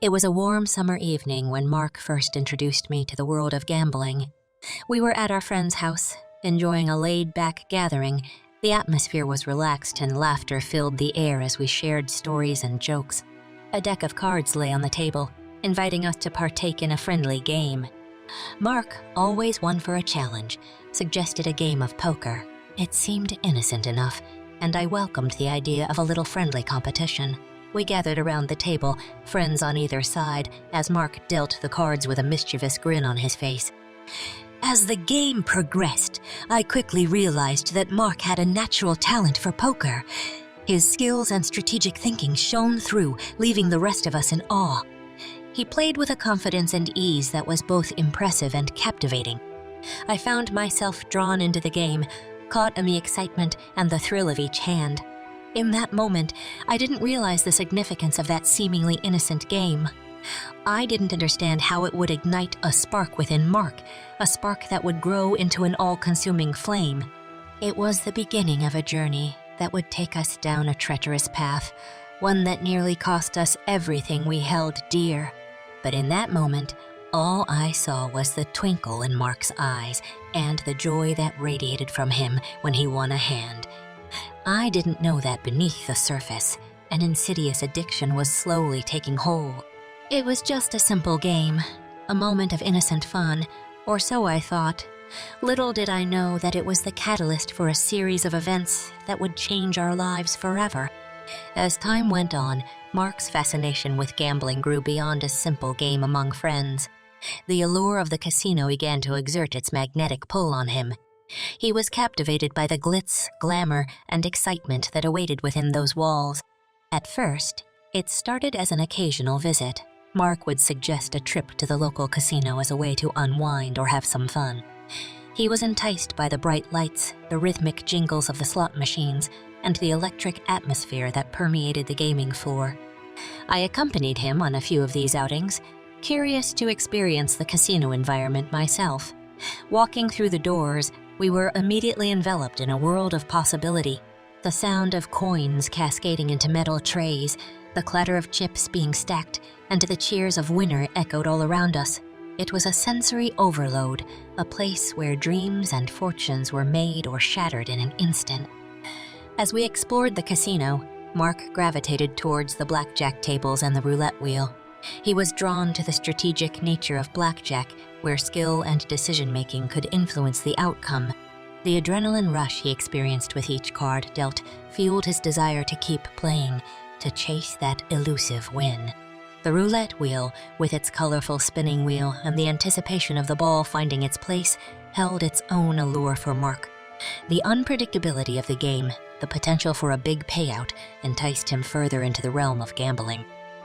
It was a warm summer evening when Mark first introduced me to the world of gambling. We were at our friend's house, enjoying a laid-back gathering. The atmosphere was relaxed and laughter filled the air as we shared stories and jokes. A deck of cards lay on the table, inviting us to partake in a friendly game. Mark, always one for a challenge, suggested a game of poker. It seemed innocent enough, and I welcomed the idea of a little friendly competition. We gathered around the table, friends on either side, as Mark dealt the cards with a mischievous grin on his face. As the game progressed, I quickly realized that Mark had a natural talent for poker. His skills and strategic thinking shone through, leaving the rest of us in awe. He played with a confidence and ease that was both impressive and captivating. I found myself drawn into the game, caught in the excitement and the thrill of each hand. In that moment, I didn't realize the significance of that seemingly innocent game. I didn't understand how it would ignite a spark within Mark, a spark that would grow into an all-consuming flame. It was the beginning of a journey that would take us down a treacherous path, one that nearly cost us everything we held dear. But in that moment, all I saw was the twinkle in Mark's eyes and the joy that radiated from him when he won a hand. I didn't know that beneath the surface, an insidious addiction was slowly taking hold. It was just a simple game, a moment of innocent fun, or so I thought. Little did I know that it was the catalyst for a series of events that would change our lives forever. As time went on, Mark's fascination with gambling grew beyond a simple game among friends. The allure of the casino began to exert its magnetic pull on him. He was captivated by the glitz, glamour, and excitement that awaited within those walls. At first, it started as an occasional visit. Mark would suggest a trip to the local casino as a way to unwind or have some fun. He was enticed by the bright lights, the rhythmic jingles of the slot machines, and the electric atmosphere that permeated the gaming floor. I accompanied him on a few of these outings, curious to experience the casino environment myself. Walking through the doors, we were immediately enveloped in a world of possibility. The sound of coins cascading into metal trays, the clatter of chips being stacked, and the cheers of winner echoed all around us. It was a sensory overload, a place where dreams and fortunes were made or shattered in an instant. As we explored the casino, Mark gravitated towards the blackjack tables and the roulette wheel. He was drawn to the strategic nature of blackjack, where skill and decision-making could influence the outcome. The adrenaline rush he experienced with each card dealt fueled his desire to keep playing, to chase that elusive win. The roulette wheel, with its colorful spinning wheel and the anticipation of the ball finding its place, held its own allure for Mark. The unpredictability of the game, the potential for a big payout, enticed him further into the realm of gambling.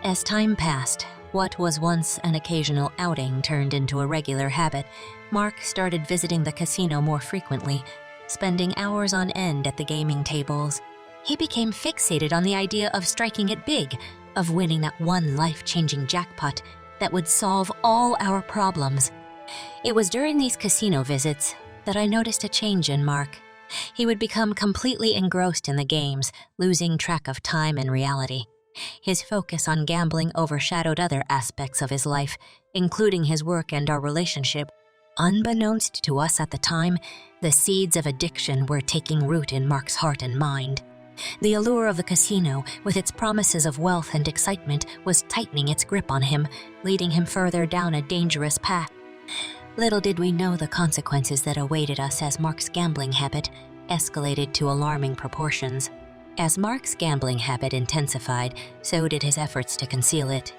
As time passed, what was once an occasional outing turned into a regular habit. Mark started visiting the casino more frequently, spending hours on end at the gaming tables. He became fixated on the idea of striking it big, of winning that one life-changing jackpot that would solve all our problems. It was during these casino visits that I noticed a change in Mark. He would become completely engrossed in the games, losing track of time and reality. His focus on gambling overshadowed other aspects of his life, including his work and our relationship. Unbeknownst to us at the time, the seeds of addiction were taking root in Mark's heart and mind. The allure of the casino, with its promises of wealth and excitement, was tightening its grip on him, leading him further down a dangerous path. Little did we know the consequences that awaited us as Mark's gambling habit escalated to alarming proportions. As Mark's gambling habit intensified, so did his efforts to conceal it.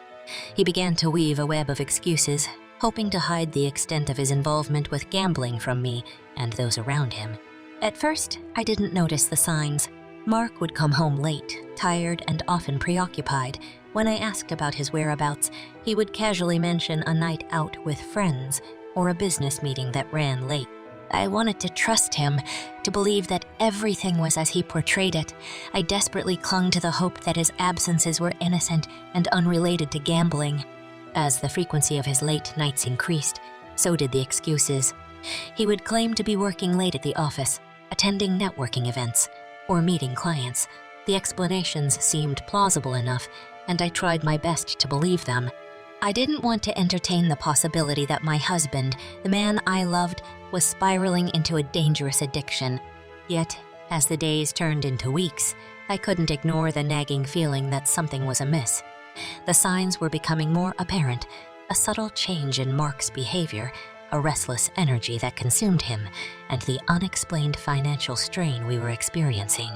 He began to weave a web of excuses, hoping to hide the extent of his involvement with gambling from me and those around him. At first, I didn't notice the signs. Mark would come home late, tired and often preoccupied. When I asked about his whereabouts, he would casually mention a night out with friends or a business meeting that ran late. I wanted to trust him, to believe that everything was as he portrayed it. I desperately clung to the hope that his absences were innocent and unrelated to gambling. As the frequency of his late nights increased, so did the excuses. He would claim to be working late at the office, attending networking events, or meeting clients. The explanations seemed plausible enough, and I tried my best to believe them. I didn't want to entertain the possibility that my husband, the man I loved, was spiraling into a dangerous addiction. Yet, as the days turned into weeks, I couldn't ignore the nagging feeling that something was amiss. The signs were becoming more apparent, a subtle change in Mark's behavior, a restless energy that consumed him, and the unexplained financial strain we were experiencing.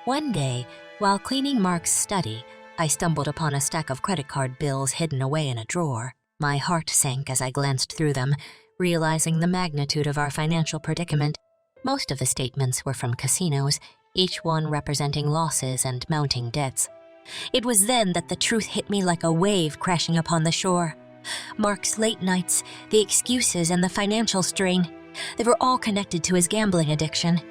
One day, while cleaning Mark's study, I stumbled upon a stack of credit card bills hidden away in a drawer. My heart sank as I glanced through them, realizing the magnitude of our financial predicament. Most of the statements were from casinos, each one representing losses and mounting debts. It was then that the truth hit me like a wave crashing upon the shore. Mark's late nights, the excuses, and the financial strain, they were all connected to his gambling addiction.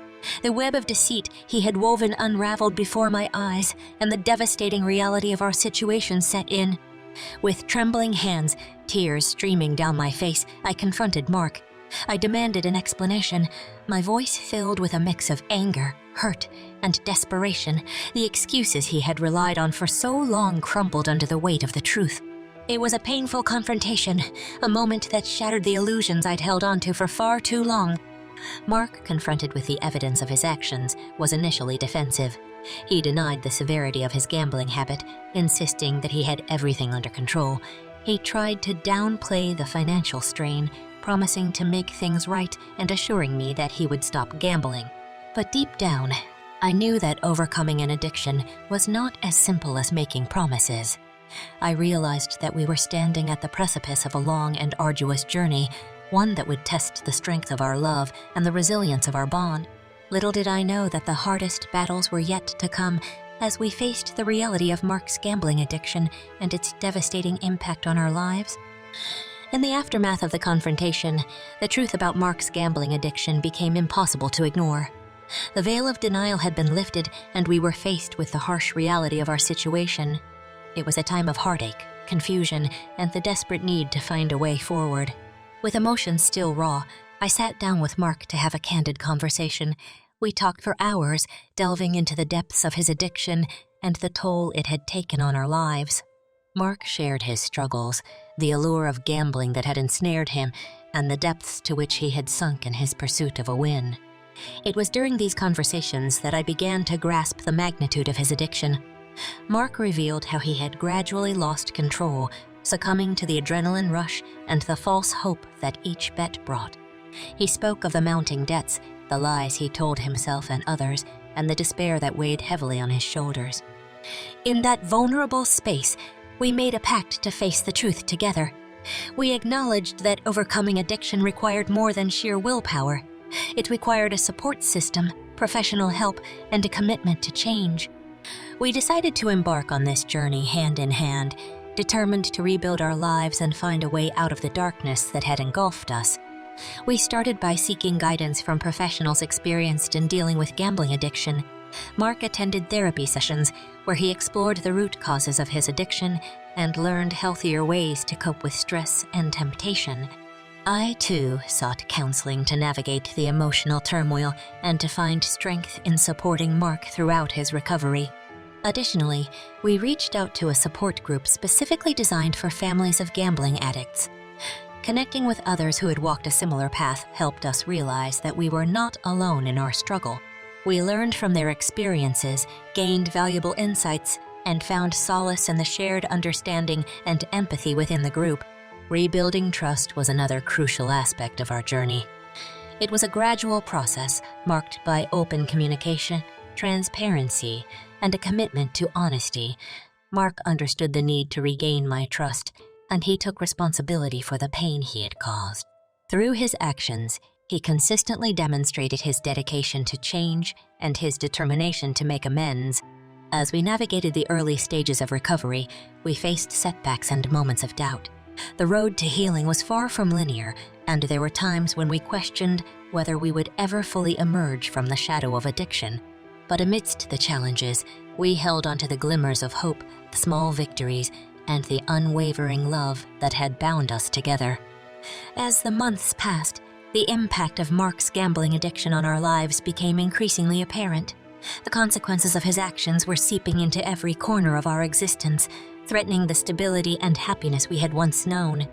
The web of deceit he had woven unraveled before my eyes, and the devastating reality of our situation set in. With trembling hands, tears streaming down my face, I confronted Mark. I demanded an explanation, my voice filled with a mix of anger, hurt, and desperation. The excuses he had relied on for so long crumbled under the weight of the truth. It was a painful confrontation, a moment that shattered the illusions I'd held onto for far too long. Mark, confronted with the evidence of his actions, was initially defensive. He denied the severity of his gambling habit, insisting that he had everything under control. He tried to downplay the financial strain, promising to make things right and assuring me that he would stop gambling. But deep down, I knew that overcoming an addiction was not as simple as making promises. I realized that we were standing at the precipice of a long and arduous journey, one that would test the strength of our love and the resilience of our bond. Little did I know that the hardest battles were yet to come as we faced the reality of Mark's gambling addiction and its devastating impact on our lives. In the aftermath of the confrontation, the truth about Mark's gambling addiction became impossible to ignore. The veil of denial had been lifted, and we were faced with the harsh reality of our situation. It was a time of heartache, confusion, and the desperate need to find a way forward. With emotions still raw, I sat down with Mark to have a candid conversation. We talked for hours, delving into the depths of his addiction and the toll it had taken on our lives. Mark shared his struggles, the allure of gambling that had ensnared him, and the depths to which he had sunk in his pursuit of a win. It was during these conversations that I began to grasp the magnitude of his addiction. Mark revealed how he had gradually lost control, succumbing to the adrenaline rush and the false hope that each bet brought. He spoke of the mounting debts, the lies he told himself and others, and the despair that weighed heavily on his shoulders. In that vulnerable space, we made a pact to face the truth together. We acknowledged that overcoming addiction required more than sheer willpower. It required a support system, professional help, and a commitment to change. We decided to embark on this journey hand in hand, determined to rebuild our lives and find a way out of the darkness that had engulfed us. We started by seeking guidance from professionals experienced in dealing with gambling addiction. Mark attended therapy sessions where he explored the root causes of his addiction and learned healthier ways to cope with stress and temptation. I, too, sought counseling to navigate the emotional turmoil and to find strength in supporting Mark throughout his recovery. Additionally, we reached out to a support group specifically designed for families of gambling addicts. Connecting with others who had walked a similar path helped us realize that we were not alone in our struggle. We learned from their experiences, gained valuable insights, and found solace in the shared understanding and empathy within the group. Rebuilding trust was another crucial aspect of our journey. It was a gradual process marked by open communication, transparency, and a commitment to honesty. Mark understood the need to regain my trust, and he took responsibility for the pain he had caused. Through his actions, he consistently demonstrated his dedication to change and his determination to make amends. As we navigated the early stages of recovery, we faced setbacks and moments of doubt. The road to healing was far from linear, and there were times when we questioned whether we would ever fully emerge from the shadow of addiction. But amidst the challenges, we held onto the glimmers of hope, the small victories, and the unwavering love that had bound us together. As the months passed, the impact of Mark's gambling addiction on our lives became increasingly apparent. The consequences of his actions were seeping into every corner of our existence, threatening the stability and happiness we had once known.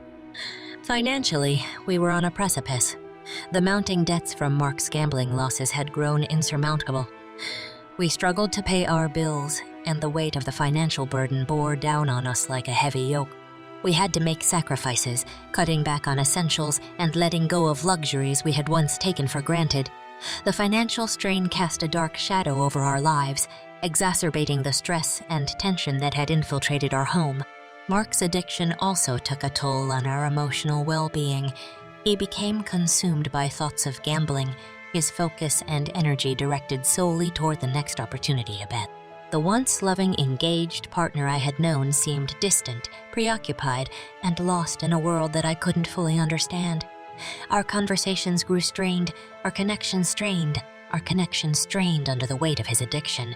Financially, we were on a precipice. The mounting debts from Mark's gambling losses had grown insurmountable. We struggled to pay our bills, and the weight of the financial burden bore down on us like a heavy yoke. We had to make sacrifices, cutting back on essentials and letting go of luxuries we had once taken for granted. The financial strain cast a dark shadow over our lives, exacerbating the stress and tension that had infiltrated our home. Mark's addiction also took a toll on our emotional well-being. He became consumed by thoughts of gambling, his focus and energy directed solely toward the next opportunity to bet. The once loving, engaged partner I had known seemed distant, preoccupied, and lost in a world that I couldn't fully understand. Our conversations grew strained, our connection strained under the weight of his addiction.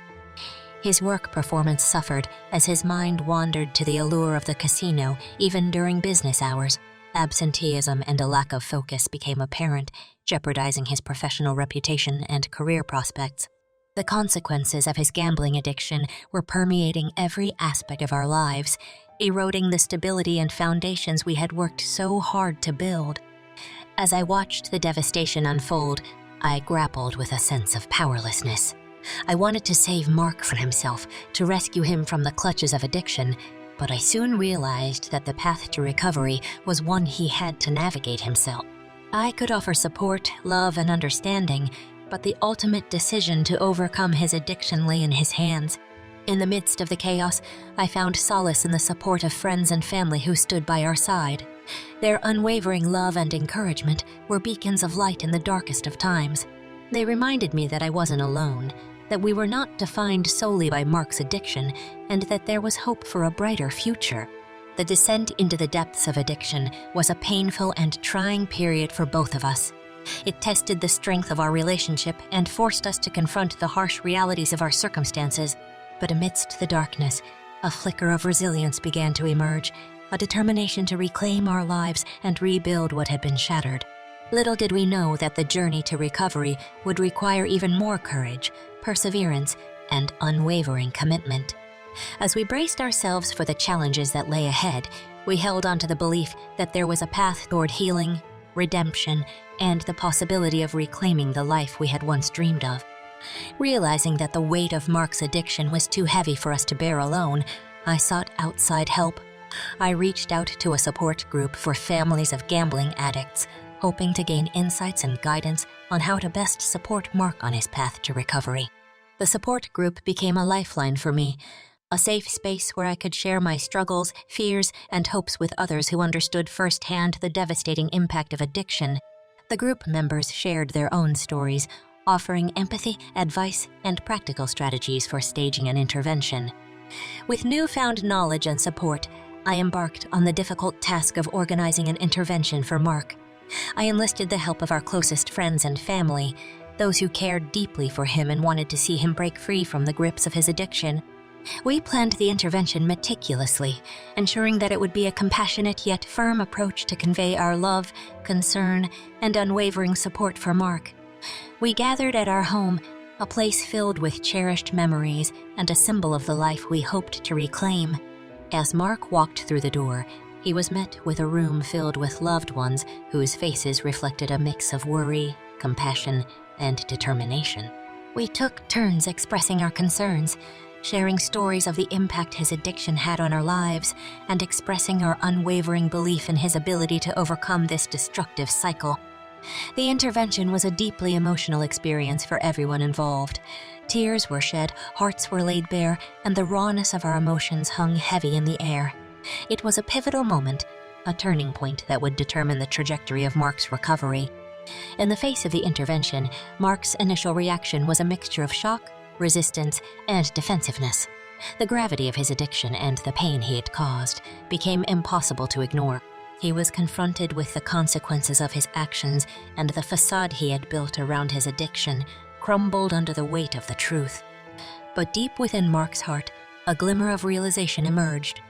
His work performance suffered as his mind wandered to the allure of the casino, even during business hours. Absenteeism and a lack of focus became apparent, jeopardizing his professional reputation and career prospects. The consequences of his gambling addiction were permeating every aspect of our lives, eroding the stability and foundations we had worked so hard to build. As I watched the devastation unfold, I grappled with a sense of powerlessness. I wanted to save Mark from himself, to rescue him from the clutches of addiction, but I soon realized that the path to recovery was one he had to navigate himself. I could offer support, love, and understanding, but the ultimate decision to overcome his addiction lay in his hands. In the midst of the chaos, I found solace in the support of friends and family who stood by our side. Their unwavering love and encouragement were beacons of light in the darkest of times. They reminded me that I wasn't alone, that we were not defined solely by Mark's addiction, and that there was hope for a brighter future. The descent into the depths of addiction was a painful and trying period for both of us. It tested the strength of our relationship and forced us to confront the harsh realities of our circumstances. But amidst the darkness, a flicker of resilience began to emerge, a determination to reclaim our lives and rebuild what had been shattered. Little did we know that the journey to recovery would require even more courage, perseverance, and unwavering commitment. As we braced ourselves for the challenges that lay ahead, we held on to the belief that there was a path toward healing, redemption, and the possibility of reclaiming the life we had once dreamed of. Realizing that the weight of Mark's addiction was too heavy for us to bear alone, I sought outside help. I reached out to a support group for families of gambling addicts, hoping to gain insights and guidance on how to best support Mark on his path to recovery. The support group became a lifeline for me, a safe space where I could share my struggles, fears, and hopes with others who understood firsthand the devastating impact of addiction. The group members shared their own stories, offering empathy, advice, and practical strategies for staging an intervention. With newfound knowledge and support, I embarked on the difficult task of organizing an intervention for Mark. I enlisted the help of our closest friends and family, those who cared deeply for him and wanted to see him break free from the grips of his addiction. We planned the intervention meticulously, ensuring that it would be a compassionate yet firm approach to convey our love, concern, and unwavering support for Mark. We gathered at our home, a place filled with cherished memories and a symbol of the life we hoped to reclaim. As Mark walked through the door, he was met with a room filled with loved ones whose faces reflected a mix of worry, compassion, and determination. We took turns expressing our concerns, sharing stories of the impact his addiction had on our lives, and expressing our unwavering belief in his ability to overcome this destructive cycle. The intervention was a deeply emotional experience for everyone involved. Tears were shed, hearts were laid bare, and the rawness of our emotions hung heavy in the air. It was a pivotal moment, a turning point that would determine the trajectory of Mark's recovery. In the face of the intervention, Mark's initial reaction was a mixture of shock, resistance, and defensiveness. The gravity of his addiction and the pain he had caused became impossible to ignore. He was confronted with the consequences of his actions, and the facade he had built around his addiction crumbled under the weight of the truth. But deep within Mark's heart, a glimmer of realization emerged,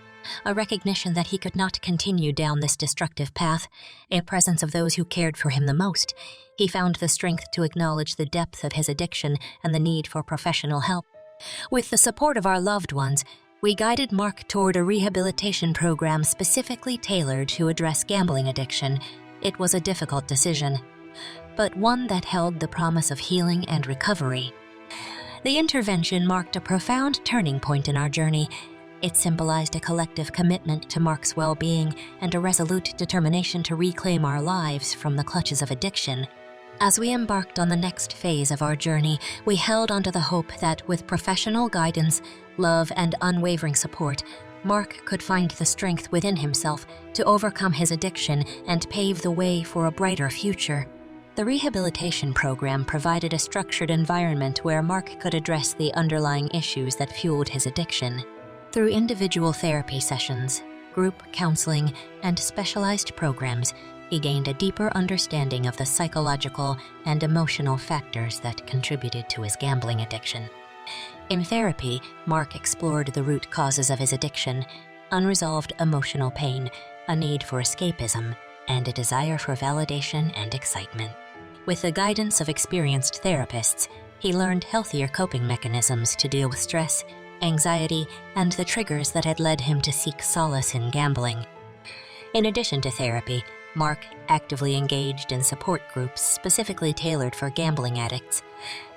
a recognition that he could not continue down this destructive path. In presence of those who cared for him the most, he found the strength to acknowledge the depth of his addiction and the need for professional help. With the support of our loved ones, We guided Mark toward a rehabilitation program specifically tailored to address gambling addiction. It was a difficult decision, but one that held the promise of healing and recovery. The intervention marked a profound turning point in our journey. It symbolized a collective commitment to Mark's well-being and a resolute determination to reclaim our lives from the clutches of addiction. As we embarked on the next phase of our journey, we held onto the hope that with professional guidance, love, and unwavering support, Mark could find the strength within himself to overcome his addiction and pave the way for a brighter future. The rehabilitation program provided a structured environment where Mark could address the underlying issues that fueled his addiction. Through individual therapy sessions, group counseling, and specialized programs, he gained a deeper understanding of the psychological and emotional factors that contributed to his gambling addiction. In therapy, Mark explored the root causes of his addiction: unresolved emotional pain, a need for escapism, and a desire for validation and excitement. With the guidance of experienced therapists, he learned healthier coping mechanisms to deal with stress, anxiety, and the triggers that had led him to seek solace in gambling. In addition to therapy, Mark actively engaged in support groups specifically tailored for gambling addicts.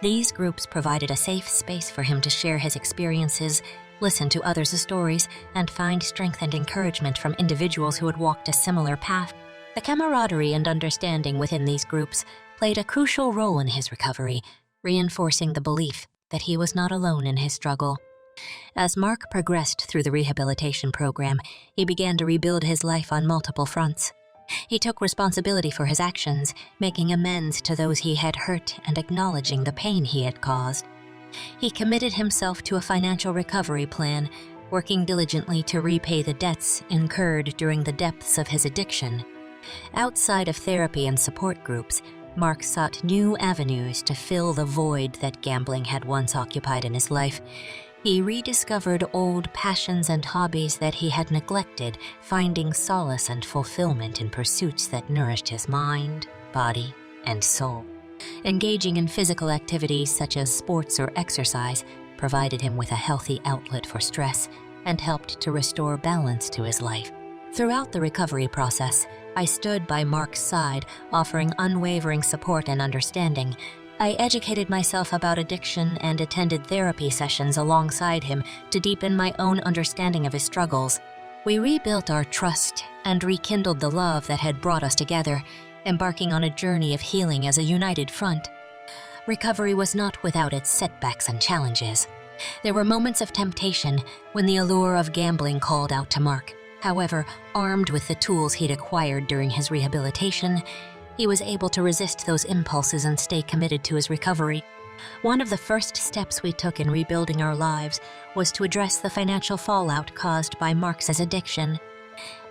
These groups provided a safe space for him to share his experiences, listen to others' stories, and find strength and encouragement from individuals who had walked a similar path. The camaraderie and understanding within these groups played a crucial role in his recovery, reinforcing the belief that he was not alone in his struggle. As Mark progressed through the rehabilitation program, he began to rebuild his life on multiple fronts. He took responsibility for his actions, making amends to those he had hurt and acknowledging the pain he had caused. He committed himself to a financial recovery plan, working diligently to repay the debts incurred during the depths of his addiction. Outside of therapy and support groups, Mark sought new avenues to fill the void that gambling had once occupied in his life. He rediscovered old passions and hobbies that he had neglected, finding solace and fulfillment in pursuits that nourished his mind, body, and soul. Engaging in physical activities such as sports or exercise provided him with a healthy outlet for stress and helped to restore balance to his life. Throughout the recovery process, I stood by Mark's side, offering unwavering support and understanding. I educated myself about addiction and attended therapy sessions alongside him to deepen my own understanding of his struggles. We rebuilt our trust and rekindled the love that had brought us together, embarking on a journey of healing as a united front. Recovery was not without its setbacks and challenges. There were moments of temptation when the allure of gambling called out to Mark. However, armed with the tools he'd acquired during his rehabilitation, he was able to resist those impulses and stay committed to his recovery. One of the first steps we took in rebuilding our lives was to address the financial fallout caused by Mark's addiction.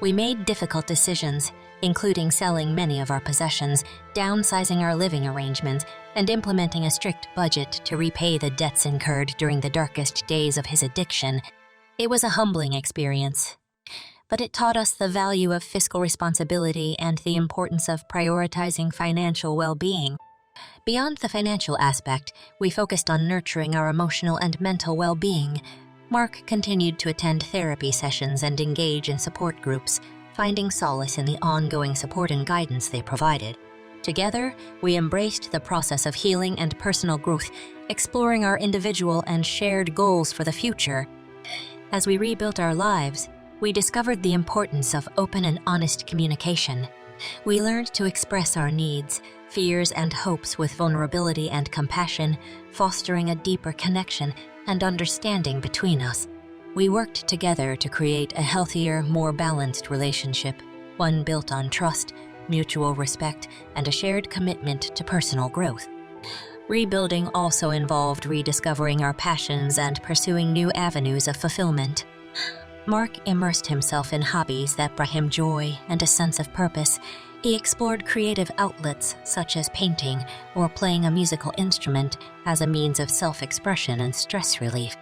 We made difficult decisions, including selling many of our possessions, downsizing our living arrangements, and implementing a strict budget to repay the debts incurred during the darkest days of his addiction. It was a humbling experience, but it taught us the value of fiscal responsibility and the importance of prioritizing financial well-being. Beyond the financial aspect, we focused on nurturing our emotional and mental well-being. Mark continued to attend therapy sessions and engage in support groups, finding solace in the ongoing support and guidance they provided. Together, we embraced the process of healing and personal growth, exploring our individual and shared goals for the future. As we rebuilt our lives, we discovered the importance of open and honest communication. We learned to express our needs, fears, and hopes with vulnerability and compassion, fostering a deeper connection and understanding between us. We worked together to create a healthier, more balanced relationship, one built on trust, mutual respect, and a shared commitment to personal growth. Rebuilding also involved rediscovering our passions and pursuing new avenues of fulfillment. Mark immersed himself in hobbies that brought him joy and a sense of purpose. He explored creative outlets such as painting or playing a musical instrument as a means of self-expression and stress relief.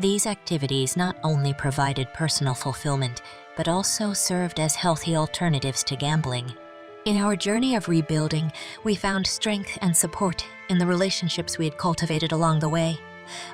These activities not only provided personal fulfillment, but also served as healthy alternatives to gambling. In our journey of rebuilding, we found strength and support in the relationships we had cultivated along the way.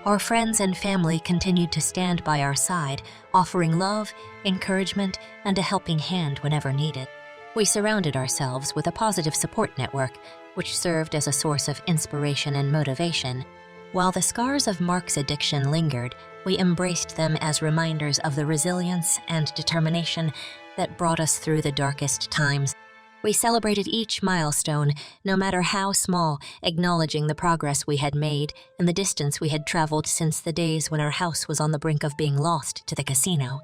Our friends and family continued to stand by our side, offering love, encouragement, and a helping hand whenever needed. We surrounded ourselves with a positive support network, which served as a source of inspiration and motivation. While the scars of Mark's addiction lingered, we embraced them as reminders of the resilience and determination that brought us through the darkest times. We celebrated each milestone, no matter how small, acknowledging the progress we had made and the distance we had traveled since the days when our house was on the brink of being lost to the casino.